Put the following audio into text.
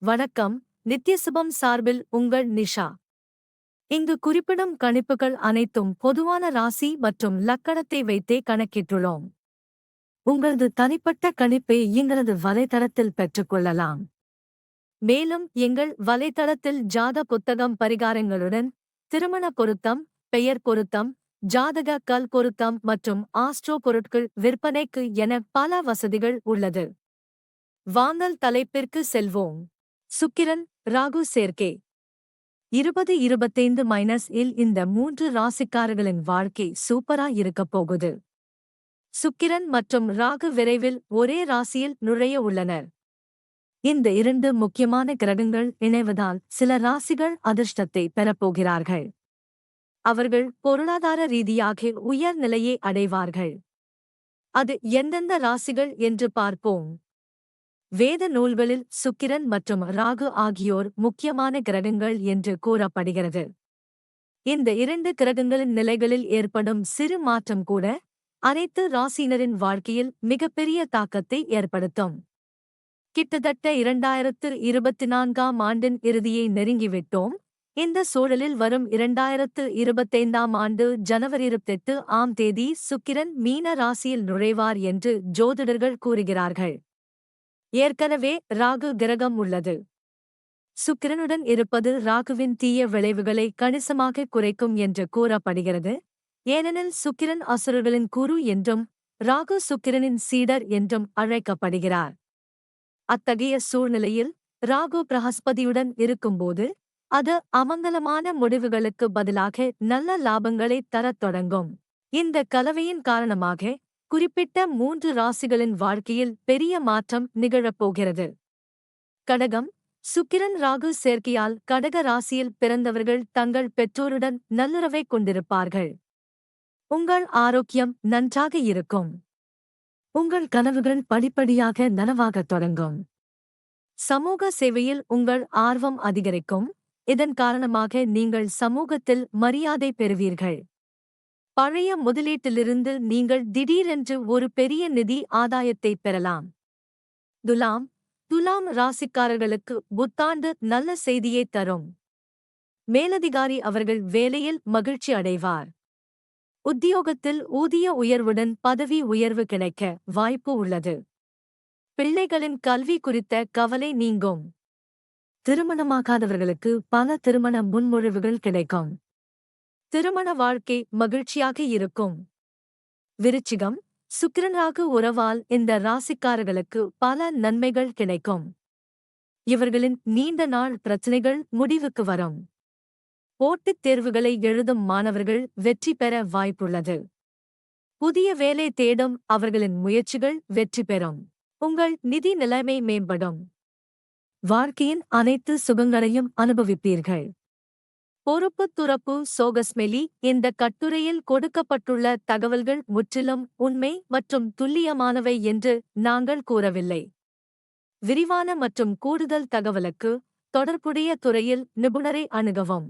வணக்கம். நித்யசுபம் சார்பில் உங்கள் நிஷா. இங்கு குறிப்பிடும் கணிப்புகள் அனைத்தும் பொதுவான ராசி மற்றும் லக்கணத்தை வைத்தே கணக்கிட்டுள்ளோம். உங்களது தனிப்பட்ட கணிப்பை எங்களது வலைத்தளத்தில் பெற்றுக்கொள்ளலாம். மேலும் எங்கள் வலைத்தளத்தில் ஜாத புத்தகம் பரிகாரங்களுடன் திருமண பொருத்தம், பெயர் பொருத்தம், ஜாதக கல் பொருத்தம் மற்றும் ஆஸ்ட்ரோ பொருட்கள் விற்பனைக்கு என பல வசதிகள் உள்ளது. வாங்கல் தலைப்பிற்கு செல்வோம். சுக்கிரன் ராகு சேர்க்கை 2025 இந்த 3 ராசிக்காரர்களின் வாழ்க்கை சூப்பரா இருக்கப் போகுது. சுக்கிரன் மற்றும் ராகு விரைவில் ஒரே ராசியில் நுழைய உள்ளனர். இந்த 2 முக்கியமான கிரகங்கள் இணைவதால் சில ராசிகள் அதிர்ஷ்டத்தை பெறப்போகிறார்கள். அவர்கள் பொருளாதார ரீதியாக உயர் நிலையை அடைவார்கள். அது எந்தெந்த ராசிகள் என்று பார்ப்போம். வேத நூல்களில் சுக்கிரன் மற்றும் ராகு ஆகியோர் முக்கியமான கிரகங்கள் என்று கூறப்படுகிறது. இந்த 2 கிரகங்களின் நிலைகளில் ஏற்படும் சிறு மாற்றம் கூட அனைத்து ராசியினரின் வாழ்க்கையில் மிகப்பெரிய தாக்கத்தை ஏற்படுத்தும். கிட்டத்தட்ட 2024ஆம் ஆண்டின் இறுதியை நெருங்கிவிட்டோம். இந்த சூழலில் வரும் 2025ஆம் ஆண்டு ஜனவரி 28ஆம் தேதி சுக்கிரன் மீன ராசியில் நுழைவார் என்று ஜோதிடர்கள் கூறுகிறார்கள். ஏற்கனவே ராகு கிரகம் உள்ளது. சுக்கிரனுடன் இருப்பது ராகுவின் தீய விளைவுகளை கணிசமாக குறைக்கும் என்று கூறப்படுகிறது. ஏனெனில் சுக்கிரன் அசுரர்களின் குரு என்றும் ராகு சுக்கிரனின் சீடர் என்றும் அழைக்கப்படுகிறார். அத்தகைய சூழ்நிலையில் ராகு பிரகஸ்பதியுடன் இருக்கும்போது அது அமங்கலமான முடிவுகளுக்கு பதிலாக நல்ல லாபங்களை தரத் தொடங்கும். இந்த கலவையின் காரணமாக குறிப்பிட்ட 3 ராசிகளின் வாழ்க்கையில் பெரிய மாற்றம் நிகழப்போகிறது. கடகம் சுக்கிரன் ராகு சேர்க்கையால் கடக ராசியில் பிறந்தவர்கள் தங்கள் பெற்றோருடன் நல்லுறவைக் கொண்டிருப்பார்கள். உங்கள் ஆரோக்கியம் நன்றாக இருக்கும். உங்கள் கனவுகள் படிப்படியாக நனவாகத் தொடங்கும். சமூக சேவையில் உங்கள் ஆர்வம் அதிகரிக்கும். இதன் காரணமாக நீங்கள் சமூகத்தில் மரியாதை பெறுவீர்கள். பழைய முதலீட்டிலிருந்து நீங்கள் திடீரென்று ஒரு பெரிய நிதி ஆதாயத்தைப் பெறலாம். துலாம் ராசிக்காரர்களுக்கு புத்தாண்டு நல்ல செய்தியைத் தரும். மேலதிகாரி அவர்கள் வேலையில் மகிழ்ச்சி அடைவார். உத்தியோகத்தில் ஊதிய உயர்வுடன் பதவி உயர்வு கிடைக்க வாய்ப்பு உள்ளது. பிள்ளைகளின் கல்வி குறித்த கவலை நீங்கும். திருமணமாகாதவர்களுக்கு பல திருமண முன்மொழிவுகள் கிடைக்கும். திருமண வாழ்க்கை மகிழ்ச்சியாக இருக்கும். விருச்சிகம் சுக்கிரன் ராகு உறவால் இந்த ராசிக்காரர்களுக்கு பல நன்மைகள் கிடைக்கும். இவர்களின் நீண்ட நாள் பிரச்சினைகள் முடிவுக்கு வரும். போட்டித் தேர்வுகளை எழுதும் மாணவர்கள் வெற்றி பெற வாய்ப்புள்ளது. புதிய வேலை தேடும் அவர்களின் முயற்சிகள் வெற்றி பெறும். உங்கள் நிதி நிலைமை மேம்படும். வாழ்க்கையின் அனைத்து சுகங்களையும் அனுபவிப்பீர்கள். பொறுப்பு துறப்பு சோகஸ்மெலி இந்த கட்டுரையில் கொடுக்கப்பட்டுள்ள தகவல்கள் முற்றிலும் உண்மை மற்றும் துல்லியமானவை என்று நாங்கள் கூறவில்லை. விரிவான மற்றும் கூடுதல் தகவலுக்கு தொடர்புடைய துறையில் நிபுணரை அணுகவும்.